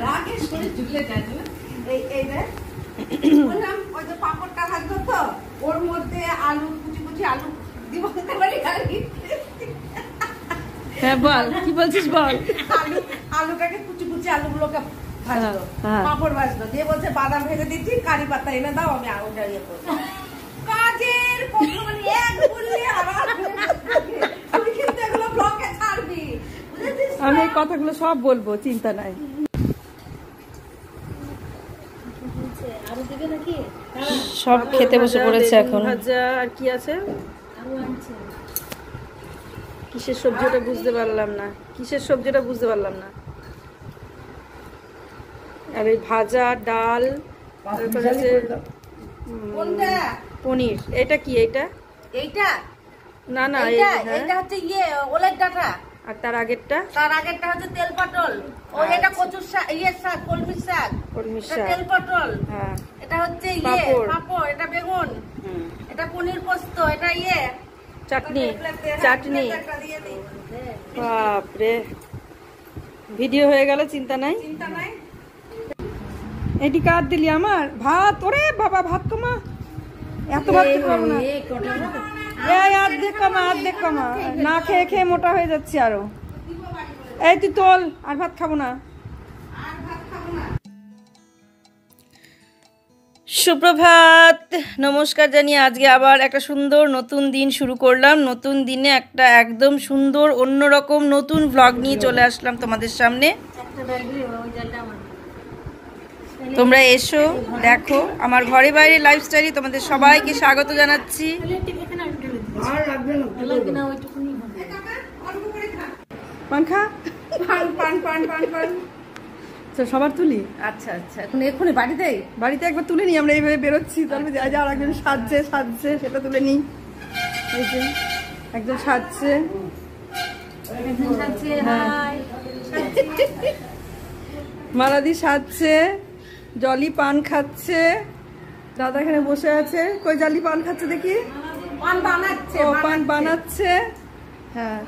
রাগে শরীর ঝুলে যায় না। এই দেখ বললাম ওই যে পাপড়টা ভাজতো তো, ওর মধ্যে আলু কুচি কুচি আলু দিব পারি। হ্যাঁ বল, কি বলছিস বল। আলুটাকে কুচি কুচি আলুগুলোকে ভাজতো, পাপড় ভাজতো, দিয়ে বলছে বাদাম ভেজে দিচ্ছি, কারি পাতা এনে দাও, আমি আলুটা ইয়ে করবো। কাজের পত্র মানে এক বললে আবার তুই কিন্তু এগুলো ব্লগে ছাড়বি, বুঝেছিস? আমি এই কথাগুলো সব বলবো, চিন্তা নাই। সব খেতে বসে পড়েছে এখন। ভাজা আর কি আছে, কিসের সবজিটা বুঝতে পারলাম না, কিসের সবজিটা বুঝতে পারলাম না। আর এই ভাজা, ডাল, তারপরে আছে পনির। এটা কি? এইটা না না, এইটা হচ্ছে ওলের ডাঁটা। আর তার আগেরটা হচ্ছে তেল পটল। ও এটা কচুর শাক, শাক, কলমির শাক, তেল পটল। হ্যাঁ, এটা হচ্ছে পাপড়, এটা বেগুন, এটা পনির পোস্ত, এটা চাটনি। বাপরে, ভিডিও হয়ে গেল, চিন্তা নাই। এটি কার দিলি? আমার ভাত। ওরে বাবা, ভাত কমা, এত ভাত খাবো না। অর্ধেক কমা, না খেয়ে খেয়ে মোটা হয়ে যাচ্ছি আরো। এই তুই তোল, আর ভাত খাবো না। সুপ্রভাত, নমস্কার জানিয়ে আজকে আবার একটা সুন্দর নতুন দিন শুরু করলাম। নতুন দিনে একটা একদম সুন্দর অন্যরকম নতুন ভ্লগ নিয়ে চলে আসলাম তোমাদের সামনে। তোমরা এসো, দেখো আমার ঘরে বাইরে লাইফস্টাইলে তোমাদের সবাইকে স্বাগত জানাচ্ছি। সবার তুলি। আচ্ছা আচ্ছা, এখন এক্ষুনি বাড়িতে একবার তুলে নিই, আমরা এইভাবে বেরোচ্ছি, তারপরে আর একজন সাজছে সেটা তুলে নিই। এই যে একজন সাজছে, মালাদি সাজছে, জলি পান খাচ্ছে, দাদা এখানে বসে আছে। কই জলি পান খাচ্ছে দেখি? পান বানাচ্ছে। হ্যাঁ,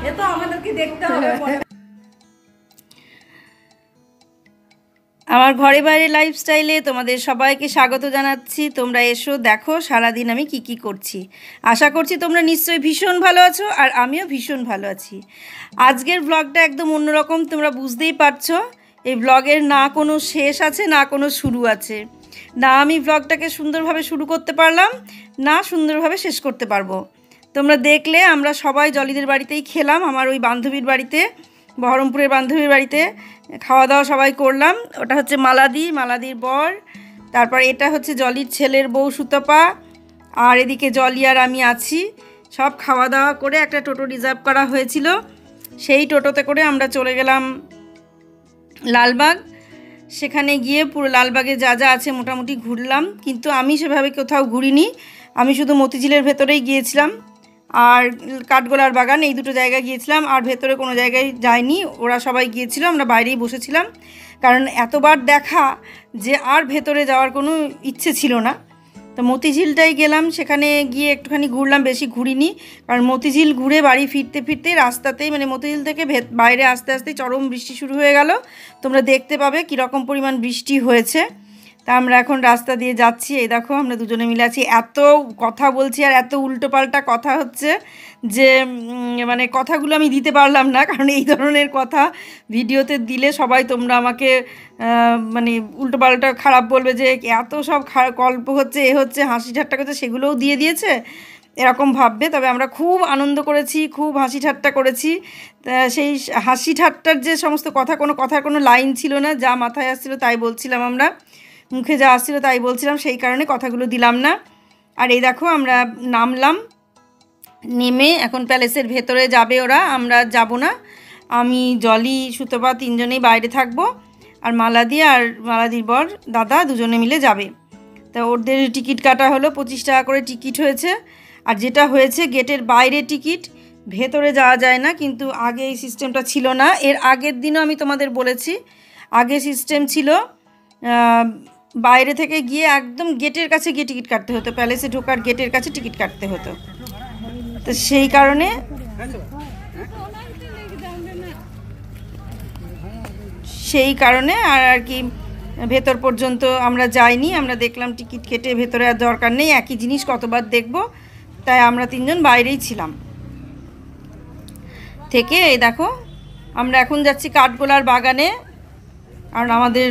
এ তো আমাদেরকে দেখতে হবে। আমার ঘরে বাইরে লাইফস্টাইলে তোমাদের সবাইকে স্বাগত জানাচ্ছি। তোমরা এসো, দেখো সারাদিন আমি কি করছি। আশা করছি তোমরা নিশ্চয়ই ভীষণ ভালো আছো, আর আমিও ভীষণ ভালো আছি। আজকের ব্লগটা একদম অন্যরকম, তোমরা বুঝতেই পারছো। এই ব্লগের না কোনো শেষ আছে, না কোনো শুরু আছে। না আমি ব্লগটাকে সুন্দরভাবে শুরু করতে পারলাম, না সুন্দরভাবে শেষ করতে পারবো। তোমরা দেখলে আমরা সবাই জলিদের বাড়িতেই খেলাম, আমার ওই বান্ধবীর বাড়িতে, বহরমপুরের বান্ধবীর বাড়িতে খাওয়া দাওয়া সবাই করলাম। ওটা হচ্ছে মালাদির বর, তারপর এটা হচ্ছে জলির ছেলের বউ সুতপা, আর এদিকে জলি আর আমি আছি। সব খাওয়া দাওয়া করে একটা টোটো রিজার্ভ করা হয়েছিল, সেই টোটোতে করে আমরা চলে গেলাম লালবাগ। সেখানে গিয়ে পুরো লালবাগে যা যা আছে মোটামুটি ঘুরলাম, কিন্তু আমি সেভাবে কোথাও ঘুরিনি। আমি শুধু মতিঝিলের ভেতরেই গিয়েছিলাম আর কাঠগোলার বাগান, এই দুটো জায়গায় গিয়েছিলাম, আর ভেতরে কোনো জায়গায় যাইনি। ওরা সবাই গিয়েছিল, আমরা বাইরেই বসেছিলাম, কারণ এতবার দেখা যে আর ভেতরে যাওয়ার কোনো ইচ্ছে ছিল না। তো মতিঝিলটাই গেলাম, সেখানে গিয়ে একটুখানি ঘুরলাম, বেশি ঘুরিনি, কারণ মতিঝিল ঘুরে বাড়ি ফিরতে ফিরতে রাস্তাতেই, মানে মতিঝিল থেকে বাইরে আসতে আসতেই চরম বৃষ্টি শুরু হয়ে গেল। তোমরা দেখতে পাবে কীরকম পরিমাণ বৃষ্টি হয়েছে। তা আমরা এখন রাস্তা দিয়ে যাচ্ছি, এই দেখো আমরা দুজনে মিলে আছি, এত কথা বলছি আর এত উল্টোপাল্টা কথা হচ্ছে যে মানে কথাগুলো আমি দিতে পারলাম না, কারণ এই ধরনের কথা ভিডিওতে দিলে সবাই তোমরা আমাকে মানে উল্টোপাল্টা খারাপ বলবে, যে এত সব গল্প হচ্ছে, এ হচ্ছে, হাসি ঠাট্টা করছে, সেগুলোও দিয়ে দিয়েছে, এরকম ভাববে। তবে আমরা খুব আনন্দ করেছি, খুব হাসি ঠাট্টা করেছি। সেই হাসি ঠাট্টার যে সমস্ত কথার কোনো লাইন ছিল না, যা মাথায় আসছিল তাই বলছিলাম, আমরা মুখে যা আসছিল তাই বলছিলাম, সেই কারণে কথাগুলো দিলাম না। আর এই দেখো আমরা নামলাম, নেমে এখন প্যালেসের ভেতরে যাবে ওরা, আমরা যাব না। আমি জলি সুতপা তিনজনেই বাইরে থাকবো, আর মালাদির বর দাদা দুজনে মিলে যাবে। তা ওদের টিকিট কাটা হলো, 25 টাকা করে টিকিট হয়েছে। আর যেটা হয়েছে, গেটের বাইরে টিকিট, ভেতরে যাওয়া যায় না। কিন্তু আগে এই সিস্টেমটা ছিল না, এর আগের দিনও আমি তোমাদের বলেছি, আগে সিস্টেম ছিল বাইরে থেকে গিয়ে একদম গেটের কাছে গিয়ে টিকিট কাটতে হতো, প্যালেসে ঢোকার গেটের কাছে টিকিট কাটতে হতো। তো সেই কারণে সেই কারণে আর কি ভেতর পর্যন্ত আমরা যাইনি। আমরা দেখলাম টিকিট কেটে ভেতরে আর দরকার নেই, একই জিনিস কতবার দেখব, তাই আমরা 3 জন বাইরেই ছিলাম থেকে। এই দেখো আমরা এখন যাচ্ছি কাঠগোলার বাগানে। আর আমাদের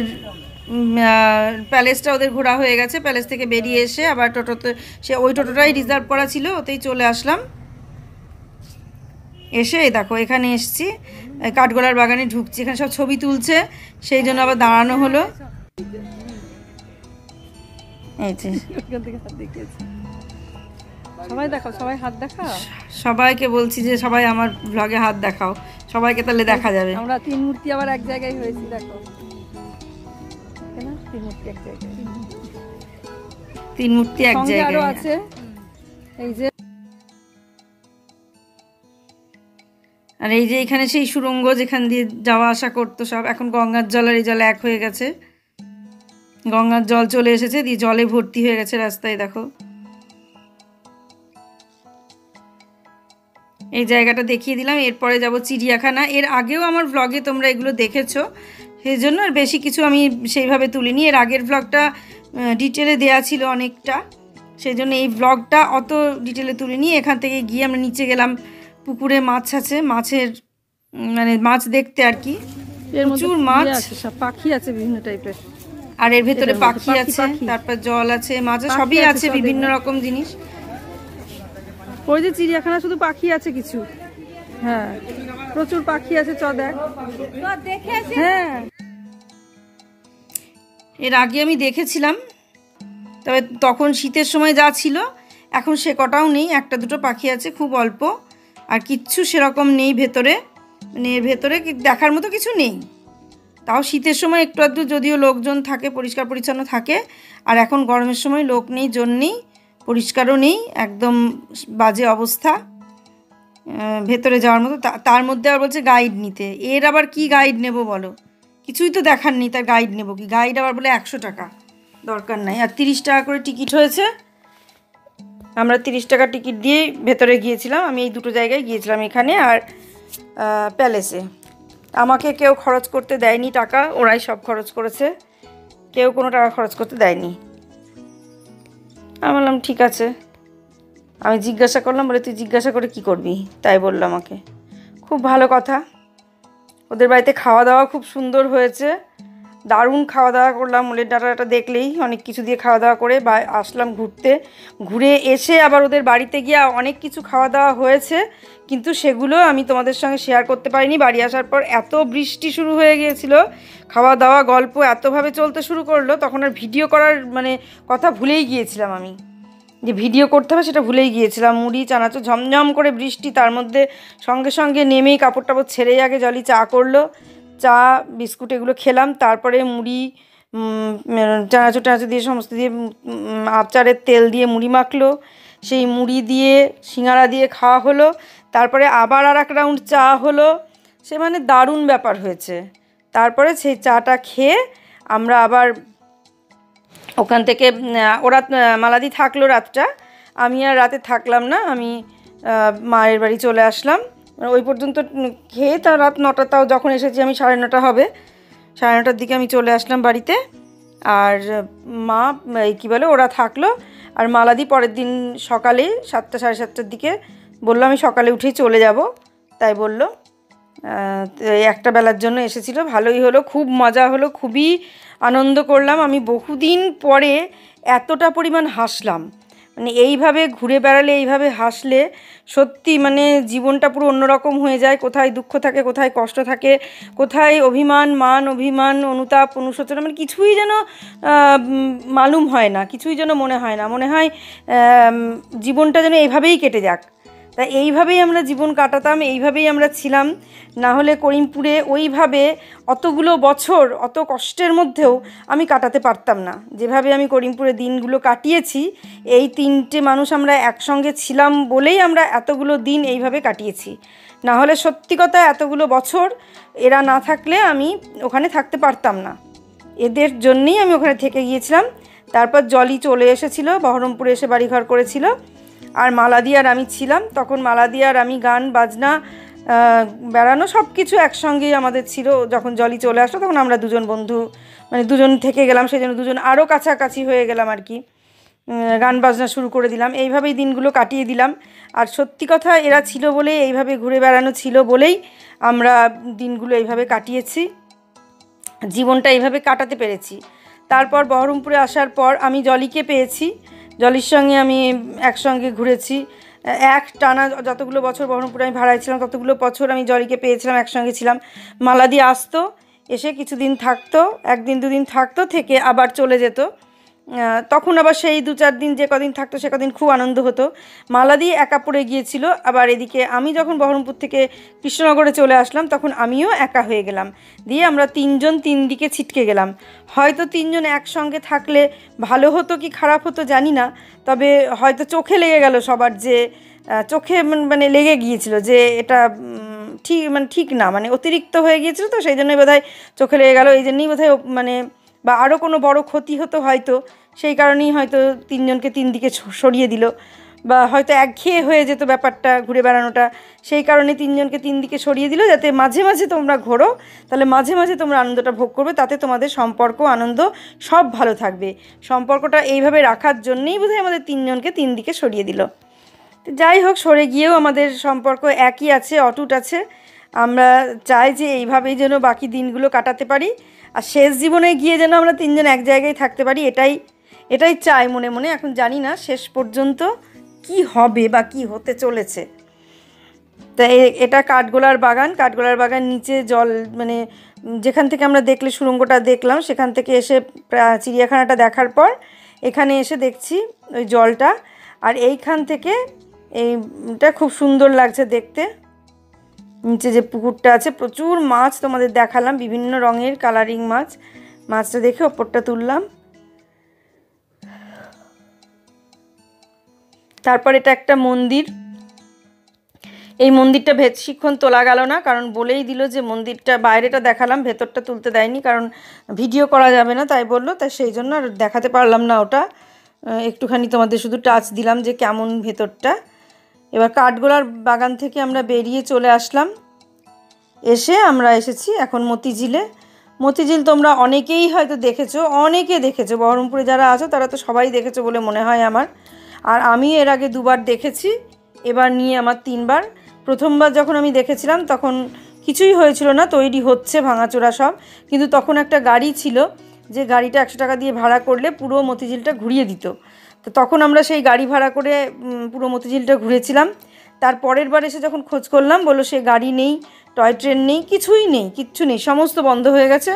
প্যালেসটা ওদের ঘোরা হয়ে গেছে। প্যালেস থেকে বেরিয়ে এসে আবার টোটোতে, সে ওই টোটোটাই রিজার্ভ করা ছিল, ওতেই চলে আসলাম। এসে এই দেখো এখানে এসছি, কাঠগোলার বাগানে ঢুকছি। এখানে সব ছবি তুলছে, সেই জন্য আবার দাঁড়ানো হলো। এই যে সবাই দেখাও, সবাই হাত দেখাও। সবাইকে বলছি যে সবাই আমার ব্লগে হাত দেখাও, সবাইকে তাহলে দেখা যাবে। আমরা 3 মূর্তি আবার এক জায়গায় হয়েছি, দেখো 3 মূর্তি এক জায়গায়, 3 মূর্তি এক জায়গায় আরো আছে। এই যে আর এই যে এখানে সেই সুড়ঙ্গ যেখান দিয়ে যাওয়া আসা করতো সব, এখন গঙ্গার জল আর এই জল এক হয়ে গেছে। গঙ্গার জল চলে এসেছে, দিয়ে জলে ভর্তি হয়ে গেছে রাস্তায়। দেখো এই জায়গাটা দেখিয়ে দিলাম। এরপরে যাব চিড়িয়াখানা। এর আগেও আমার ব্লগে তোমরা এগুলো দেখেছো, সেই জন্য আর বেশি কিছু আমি সেইভাবে তুলিনি। এর আগের ব্লগটা ডিটেলে দেয়া ছিল অনেকটা, সেই জন্য এই ব্লগটা অত ডিটেলে তুলিনি। এখান থেকে গিয়ে আমরা নিচে গেলাম, পুকুরে মাছ আছে, মাছের মানে মাছ দেখতে আর কি, প্রচুর মাছ আছে, সব পাখি আছে বিভিন্ন টাইপের। আর এর ভেতরে পাখি আছে, তারপর জল আছে, মাছ সবই আছে, বিভিন্ন রকম জিনিস। ওই যে চিড়িয়াখানা শুধু পাখি আছে কিছু, হ্যাঁ প্রচুর পাখি আছে। চ দেখ, হ্যাঁ এর আগে আমি দেখেছিলাম, তবে তখন শীতের সময় যা ছিল, এখন সে কটাও নেই। 1-2 পাখি আছে, খুব অল্প, আর কিচ্ছু সেরকম নেই ভেতরে। মানে এর ভেতরে দেখার মতো কিছু নেই। তাও শীতের সময় একটু আধটু যদিও লোকজন থাকে, পরিষ্কার পরিচ্ছন্ন থাকে। আর এখন গরমের সময় লোক নেই, জন নেই, পরিষ্কারও নেই, একদম বাজে অবস্থা ভেতরে যাওয়ার মতো। তার মধ্যে আবার বলছে গাইড নিতে। এর আবার কি গাইড নেব বলো, কিছুই তো দেখার নেই, তার গাইড নেব কি? গাইড আবার বলে 100 টাকা, দরকার নাই। আর 30 টাকা করে টিকিট হয়েছে। আমরা 30 টাকা টিকিট দিয়েই ভেতরে গিয়েছিলাম। আমি এই 2 জায়গায় গিয়েছিলাম, এখানে আর প্যালেসে। আমাকে কেউ খরচ করতে দেয়নি টাকা, ওরাই সব খরচ করেছে, কেউ কোনো টাকা খরচ করতে দেয়নি। আমি বললাম ঠিক আছে। আমি জিজ্ঞাসা করলাম, বলে তুই জিজ্ঞাসা করে কি করবি, তাই বললো আমাকে। খুব ভালো কথা। ওদের বাড়িতে খাওয়া দাওয়া খুব সুন্দর হয়েছে, দারুণ খাওয়া দাওয়া করলাম। মুলের ডাঁটাটা দেখলেই অনেক কিছু দিয়ে খাওয়া দাওয়া করে আসলাম ঘুরতে। ঘুরে এসে আবার ওদের বাড়িতে গিয়ে অনেক কিছু খাওয়া দাওয়া হয়েছে, কিন্তু সেগুলো আমি তোমাদের সঙ্গে শেয়ার করতে পারিনি। বাড়ি আসার পর এত বৃষ্টি শুরু হয়ে গিয়েছিল, খাওয়া দাওয়া গল্প এতভাবে চলতে শুরু করলো, তখন আর ভিডিও করার মানে কথা ভুলেই গিয়েছিলাম। আমি যে ভিডিও করতে হবে সেটা ভুলেই গিয়েছিলাম। মুড়ি চানাচুর, ঝমঝম করে বৃষ্টি, তার মধ্যে সঙ্গে সঙ্গে নেমেই কাপড় টাপড় ছেড়েই আগে জলি চা করলো, চা বিস্কুট এগুলো খেলাম। তারপরে মুড়ি, চানাচুর টানাচুর দিয়ে সমস্ত দিয়ে আচারের তেল দিয়ে মুড়ি মাখলো, সেই মুড়ি দিয়ে সিঙ্গারা দিয়ে খাওয়া হলো। তারপরে আবার আর 1 রাউন্ড চা হলো। সে মানে দারুণ ব্যাপার হয়েছে। তারপরে সেই চাটা খেয়ে আমরা আবার ওখান থেকে, ওরা মালাদি থাকলো রাতটা, আমি আর রাতে থাকলাম না, আমি মায়ের বাড়ি চলে আসলাম। ওই পর্যন্ত খেয়ে তাও রাত 9টা, তাও যখন এসেছি আমি 9:30 হবে, 9:30টার দিকে আমি চলে আসলাম বাড়িতে। আর মা কী বলে ওরা থাকলো। আর মালাদি পরের দিন সকালে 7টা 7:30টার দিকে বললো আমি সকালে উঠেই চলে যাব, তাই বললো। 1টা বেলার জন্য এসেছিল, ভালোই হলো, খুব মজা হলো, খুবই আনন্দ করলাম। আমি বহুদিন পরে এতটা পরিমাণ হাসলাম। মানে এইভাবে ঘুরে বেড়ালে, এইভাবে হাসলে সত্যি মানে জীবনটা পুরো অন্যরকম হয়ে যায়। কোথায় দুঃখ থাকে, কোথায় কষ্ট থাকে, কোথায় অভিমান, মান অভিমান, অনুতাপ, অনুশোচনা, মানে কিছুই যেন মালুম হয় না, কিছুই যেন মনে হয় না। মনে হয় জীবনটা যেন এইভাবেই কেটে যাক। তা এইভাবেই আমরা জীবন কাটাতাম, এইভাবেই আমরা ছিলাম। না হলে করিমপুরে ওইভাবে অতগুলো বছর অত কষ্টের মধ্যেও আমি কাটাতে পারতাম না, যেভাবে আমি করিমপুরে দিনগুলো কাটিয়েছি। এই 3টে মানুষ আমরা একসঙ্গে ছিলাম বলেই আমরা এতগুলো দিন এইভাবে কাটিয়েছি। না হলে সত্যি কথা এতগুলো বছর এরা না থাকলে আমি ওখানে থাকতে পারতাম না। এদের জন্যেই আমি ওখানে থেকে গিয়েছিলাম। তারপর জলি চলে এসেছিল, বহরমপুরে এসে বাড়িঘর করেছিল। আর মালাদি আর আমি ছিলাম। তখন মালাদি আর আমি গান বাজনা বেড়ানো সব কিছু একসঙ্গেই আমাদের ছিল। যখন জলি চলে আসলো তখন আমরা দুজন বন্ধু মানে দুজন থেকে গেলাম, সেই জন্য দুজন আরও কাছাকাছি হয়ে গেলাম আর কি। গান বাজনা শুরু করে দিলাম, এইভাবেই দিনগুলো কাটিয়ে দিলাম। আর সত্যি কথা এরা ছিল বলেই, এইভাবে ঘুরে বেড়ানো ছিল বলেই আমরা দিনগুলো এইভাবে কাটিয়েছি, জীবনটা এইভাবে কাটাতে পেরেছি। তারপর বহরমপুরে আসার পর আমি জলিকে পেয়েছি, জলির সঙ্গে আমি একসঙ্গে ঘুরেছি। এক টানা যতগুলো বছর বহরমপুরে আমি ভাড়ায় ছিলাম ততগুলো বছর আমি জলিকে পেয়েছিলাম, একসঙ্গে ছিলাম। মালাদি আসতো, এসে কিছুদিন থাকতো, একদিন দুদিন থাকতো, থেকে আবার চলে যেত। তখন আবার সেই 2-4 দিন যে কদিন থাকতো সে কদিন খুব আনন্দ হতো। মালাদি একা পড়ে গিয়েছিল, আবার এদিকে আমি যখন বহরমপুর থেকে কৃষ্ণনগরে চলে আসলাম তখন আমিও একা হয়ে গেলাম। দিয়ে আমরা 3 জন 3 দিকে ছিটকে গেলাম। হয়তো 3 জন একসঙ্গে থাকলে ভালো হতো কি খারাপ হতো জানি না, তবে হয়তো চোখে লেগে গেল সবার, যে চোখে মানে লেগে গিয়েছিল যে এটা ঠিক না, মানে অতিরিক্ত হয়ে গিয়েছিল, তো সেই জন্যই বোধহয় চোখে লেগে গেল। এই জন্যই বোধহয় মানে বা আরও কোনো বড় ক্ষতি হতো হয়তো, সেই কারণেই হয়তো 3 জনকে 3 দিকে সরিয়ে দিল, বা হয়তো একঘেয়ে হয়ে যেত ব্যাপারটা ঘুরে বেড়ানোটা, সেই কারণে 3 জনকে 3 দিকে সরিয়ে দিল, যাতে মাঝে মাঝে তোমরা ঘোরো, তাহলে মাঝে মাঝে তোমরা আনন্দটা ভোগ করবে, তাতে তোমাদের সম্পর্ক আনন্দ সব ভালো থাকবে। সম্পর্কটা এইভাবে রাখার জন্যেই বোধহয় আমাদের 3 জনকে 3 দিকে সরিয়ে দিল। যাই হোক, সরে গিয়েও আমাদের সম্পর্ক একই আছে, অটুট আছে। আমরা চাই যে এইভাবেই যেন বাকি দিনগুলো কাটাতে পারি, আর শেষ জীবনে গিয়ে যেন আমরা 3 জন এক জায়গায় থাকতে পারি, এটাই চাই মনে মনে। এখন জানি না শেষ পর্যন্ত কি হবে বা কি হতে চলেছে। তা এটা কাঠগোলার বাগান, কাঠগোলার বাগান নিচে জল, মানে যেখান থেকে আমরা দেখলে সুড়ঙ্গটা দেখলাম সেখান থেকে এসে চিড়িয়াখানাটা দেখার পর এখানে এসে দেখছি ওই জলটা, আর এইখান থেকে এইটা খুব সুন্দর লাগছে দেখতে। নিচে যে পুকুরটা আছে, প্রচুর মাছ তোমাদের দেখালাম, বিভিন্ন রঙের কালারিং মাছ। মাছটা দেখে ওপরটা তুললাম। তারপর এটা একটা মন্দির, এই মন্দিরটা বেশিক্ষণ তোলা গেল না, কারণ বলেই দিল যে মন্দিরটা বাইরেটা দেখালাম, ভেতরটা তুলতে দেয়নি, কারণ ভিডিও করা যাবে না তাই বললো, তাই সেই জন্য আর দেখাতে পারলাম না ওটা। একটুখানি তোমাদের শুধু টাচ দিলাম যে কেমন ভেতরটা। এবার কাঠগোলার বাগান থেকে আমরা বেরিয়ে চলে আসলাম, এসে আমরা এসেছি এখন মতিঝিলে। মতিঝিল তোমরা অনেকেই হয়তো দেখেছো, অনেকে দেখেছো, বহরমপুরে যারা আছো তারা তো সবাই দেখেছো বলে মনে হয় আমার। আর আমি এর আগে 2বার দেখেছি, এবার নিয়ে আমার 3বার। প্রথমবার যখন আমি দেখেছিলাম তখন কিছুই হয়েছিল না, তৈরি হচ্ছে ভাঙাচোরা সব, কিন্তু তখন একটা গাড়ি ছিল, যে গাড়িটা 100 টাকা দিয়ে ভাড়া করলে পুরো মতিঝিলটা ঘুরিয়ে দিত। তো তখন আমরা সেই গাড়ি ভাড়া করে পুরো মতিঝিলটা ঘুরেছিলাম। তারপরের বার এসে যখন খোঁজ করলাম, বললো সে গাড়ি নেই, টয় ট্রেন নেই, কিছুই নেই, কিচ্ছু নেই, সমস্ত বন্ধ হয়ে গেছে,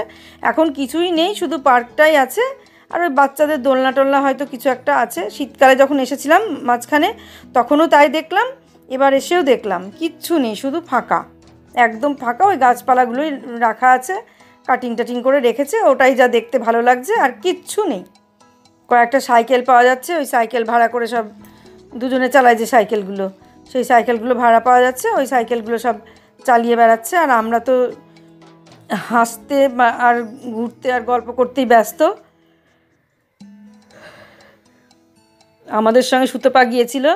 এখন কিছুই নেই, শুধু পার্কটাই আছে, আর ওই বাচ্চাদের দোলনা টোলনা হয়তো কিছু একটা আছে। শীতকালে যখন এসেছিলাম মাঝখানে তখনও তাই দেখলাম, এবার এসেও দেখলাম কিচ্ছু নেই, শুধু ফাঁকা, একদম ফাঁকা। ওই গাছপালাগুলোই রাখা আছে, কাটিং টাটিং করে রেখেছে, ওটাই যা দেখতে ভালো লাগছে, আর কিচ্ছু নেই। কয়েকটা সাইকেল পাওয়া যাচ্ছে, ওই সাইকেল ভাড়া করে সব দুজনে চালায় যে সাইকেলগুলো, সেই সাইকেলগুলো ভাড়া পাওয়া যাচ্ছে, ওই সাইকেলগুলো সব চালিয়ে বেড়াচ্ছে। আর আমরা তো হাসতে আর ঘুরতে আর গল্প করতেই ব্যস্ত। আমাদের সঙ্গে সুতপা গিয়েছিল,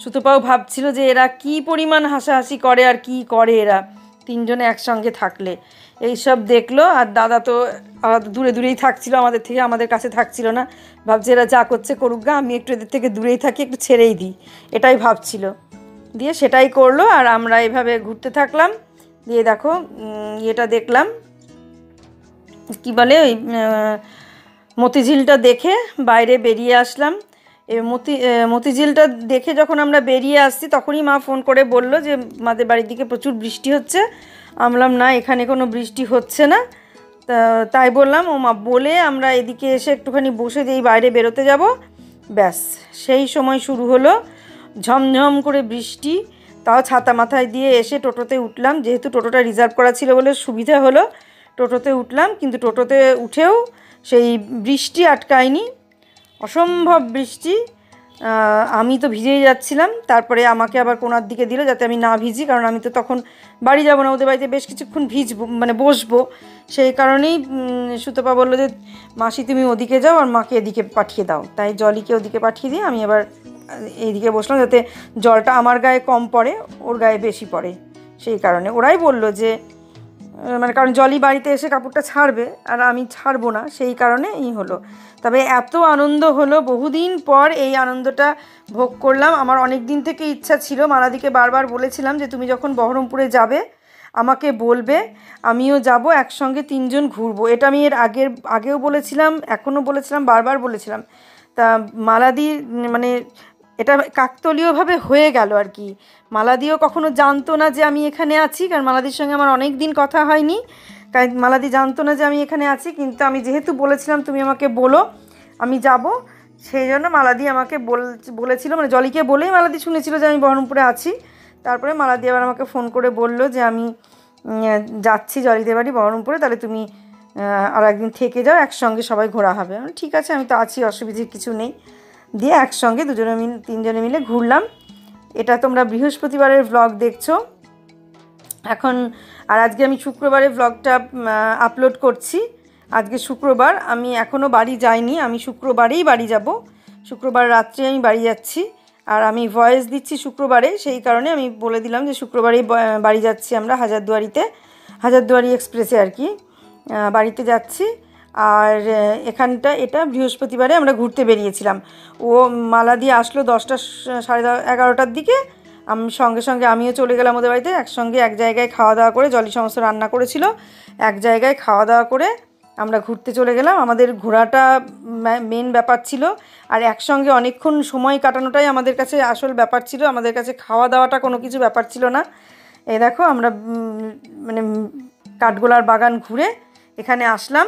সুতপাও ভাবছিল যে এরা কি পরিমাণ হাসাহাসি করে আর কি করে এরা 3 জনে একসঙ্গে থাকলে। এইসব দেখলো, আর দাদা তো দূরে দূরেই থাকছিল আমাদের থেকে, আমাদের কাছে থাকছিল না, ভাবছে এরা যা করছে করুক গা, আমি একটু এদের থেকে দূরেই থাকি, একটু ছেড়েই দিই, এটাই ভাবছিল। দিয়ে সেটাই করলো, আর আমরা এভাবে ঘুরতে থাকলাম। দিয়ে দেখো এটা দেখলাম, কি বলে ওই মতিঝিলটা দেখে বাইরে বেরিয়ে আসলাম। মতিঝিলটা দেখে যখন আমরা বেরিয়ে আসছি তখনই মা ফোন করে বলল যে আমাদের বাড়ির দিকে প্রচুর বৃষ্টি হচ্ছে। বললাম না, এখানে কোনো বৃষ্টি হচ্ছে না। তাই বললাম, ও মা বলে আমরা এদিকে এসে একটুখানি বসে যেই বাইরে বেরোতে যাব, ব্যাস সেই সময় শুরু হলো ঝমঝম করে বৃষ্টি। তাও ছাতা মাথায় দিয়ে এসে টোটোতে উঠলাম, যেহেতু টোটোটা রিজার্ভ করা ছিল বলে সুবিধা হলো, টোটোতে উঠলাম। কিন্তু টোটোতে উঠেও সেই বৃষ্টি আটকায়নি, অসম্ভব বৃষ্টি। আমি তো ভিজেই যাচ্ছিলাম, তারপরে আমাকে আবার কোনার দিকে দিল যাতে আমি না ভিজি, কারণ আমি তো তখন বাড়ি যাব না, ওদের বাড়িতে বেশ কিছুক্ষণ ভিজবো, মানে বসবো। সেই কারণেই সুতপা বললো যে মাসি তুমি ওদিকে যাও আর মাকে এদিকে পাঠিয়ে দাও। তাই জলিকে ওদিকে পাঠিয়ে দিয়ে আমি আবার এইদিকে বসলাম, যাতে জলটা আমার গায়ে কম পড়ে, ওর গায়ে বেশি পড়ে, সেই কারণে ওরাই বলল যে মানে কারণ জলি বাড়িতে এসে কাপড়টা ছাড়বে আর আমি ছাড়বো না, সেই কারণে হলো। তবে এত আনন্দ হলো, বহুদিন পর এই আনন্দটা ভোগ করলাম। আমার অনেক দিন থেকে ইচ্ছা ছিল, মালাদিকে বারবার বলেছিলাম যে তুমি যখন বহরমপুরে যাবে আমাকে বলবে, আমিও যাব, একসঙ্গে 3 জন ঘুরবো। এটা আমি এর আগেও বলেছিলাম, এখনও বলেছিলাম, বারবার বলেছিলাম। তা মালাদি মানে এটা কাকতালীয়ভাবে হয়ে গেল আর কি। মালাদিও কখনো জানতো না যে আমি এখানে আছি, কারণ মালাদির সঙ্গে আমার অনেক দিন কথা হয়নি, তাই মালাদি জানতো না যে আমি এখানে আছি। কিন্তু আমি যেহেতু বলেছিলাম তুমি আমাকে বলো আমি যাব, সেই জন্য মালাদি আমাকে বলেছিল, মানে জলিকে বলেই মালাদি শুনেছিল যে আমি বহরমপুরে আছি। তারপরে মালাদি আবার আমাকে ফোন করে বলল যে আমি যাচ্ছি জলিদের বাড়ি বহরমপুরে, তাহলে তুমি আর একদিন থেকে যাও, একসঙ্গে সবাই ঘোরা হবে। ঠিক আছে, আমি তো আছি, অসুবিধার কিছু নেই। দিয়ে একসঙ্গে 3 জনে মিলে ঘুরলাম। এটা তোমরা বৃহস্পতিবারের ভ্লগ দেখছো এখন, আর আজকে আমি শুক্রবারের ভ্লগটা আপলোড করছি। আজকে শুক্রবার, আমি এখনও বাড়ি যাইনি, আমি শুক্রবারেই বাড়ি যাব, শুক্রবার রাত্রে আমি বাড়ি যাচ্ছি। আর আমি ভয়েস দিচ্ছি শুক্রবারে, সেই কারণে আমি বলে দিলাম যে শুক্রবারেই বাড়ি যাচ্ছি আমরা, হাজারদুয়ারি এক্সপ্রেসে আর কি বাড়িতে যাচ্ছি। আর এটা বৃহস্পতিবারে আমরা ঘুরতে বেরিয়েছিলাম। ও মালাদি আসলো 10টা সাড়ে 11টার দিকে, আমি সঙ্গে সঙ্গে আমিও চলে গেলাম ওদের বাড়িতে। একসঙ্গে এক জায়গায় খাওয়া দাওয়া করে, জলি সমস্ত রান্না করেছিল, এক জায়গায় খাওয়া দাওয়া করে আমরা ঘুরতে চলে গেলাম। আমাদের ঘোরাটা মেন ব্যাপার ছিল, আর একসঙ্গে অনেকক্ষণ সময় কাটানোটাই আমাদের কাছে আসল ব্যাপার ছিল। আমাদের কাছে খাওয়া দাওয়াটা কোনো কিছু ব্যাপার ছিল না। এই দেখো আমরা মানে কাঠগোলার বাগান ঘুরে এখানে আসলাম।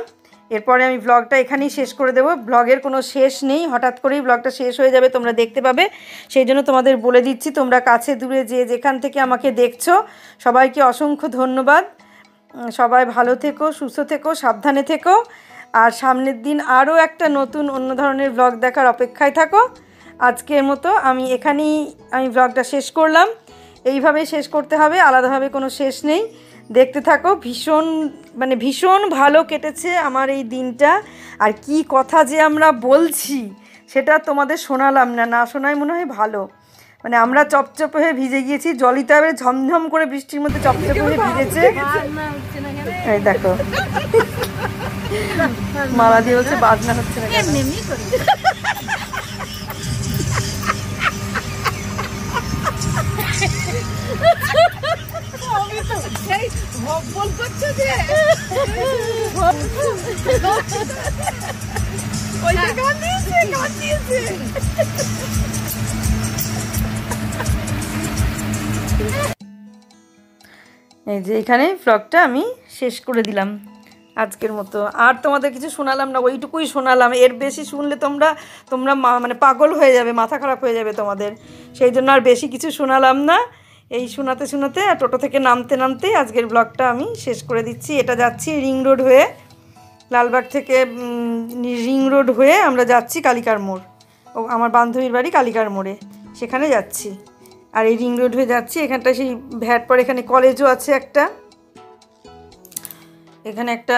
এরপরে আমি ব্লগটা এখানেই শেষ করে দেবো। ব্লগের কোনো শেষ নেই, হঠাৎ করেই ব্লগটা শেষ হয়ে যাবে, তোমরা দেখতে পাবে। সেই জন্য তোমাদের বলে দিচ্ছি, তোমরা কাছে দূরে যেখান থেকে আমাকে দেখছো সবাইকে অসংখ্য ধন্যবাদ। সবাই ভালো থেকো, সুস্থ থেকো, সাবধানে থেকো। আর সামনের দিন আরও একটা নতুন অন্য ধরনের ব্লগ দেখার অপেক্ষায় থাকো। আজকের মতো আমি ব্লগটা শেষ করলাম। এইভাবেই শেষ করতে হবে, আলাদাভাবে কোনো শেষ নেই। দেখতে থাকো। ভীষণ ভালো কেটেছে আমার এই দিনটা। আর কি কথা যে আমরা বলছি সেটা তোমাদের শোনালাম না, শোনাই মনে হয় ভালো। মানে আমরা চপচপে হয়ে ভিজে গিয়েছি, জলিতে ঝমঝম করে বৃষ্টির মধ্যে চপচপে হয়ে ভিজেছে। এই দেখো মালাদি বলছে বাজনা হচ্ছে না কেন। এই যে এখানে ব্লগটা আমি শেষ করে দিলাম আজকের মতো। আর তোমাদের কিছু শোনালাম না, ওইটুকুই শোনালাম। এর বেশি শুনলে তোমরা মানে পাগল হয়ে যাবে, মাথা খারাপ হয়ে যাবে তোমাদের। সেই জন্য আর বেশি কিছু শোনালাম না। এই শোনাতে আর টোটো থেকে নামতে আজকের ব্লগটা আমি শেষ করে দিচ্ছি। এটা যাচ্ছি রিং রোড হয়ে, লালবাগ থেকে রিং রোড হয়ে আমরা যাচ্ছি কালিকার মোড়। আমার বান্ধবীর বাড়ি কালিকার মোড়ে, সেখানে যাচ্ছি। আর এই রিং রোড হয়ে যাচ্ছি, এখানটা সেই ভ্যাট পর এখানে কলেজও আছে একটা, এখানে একটা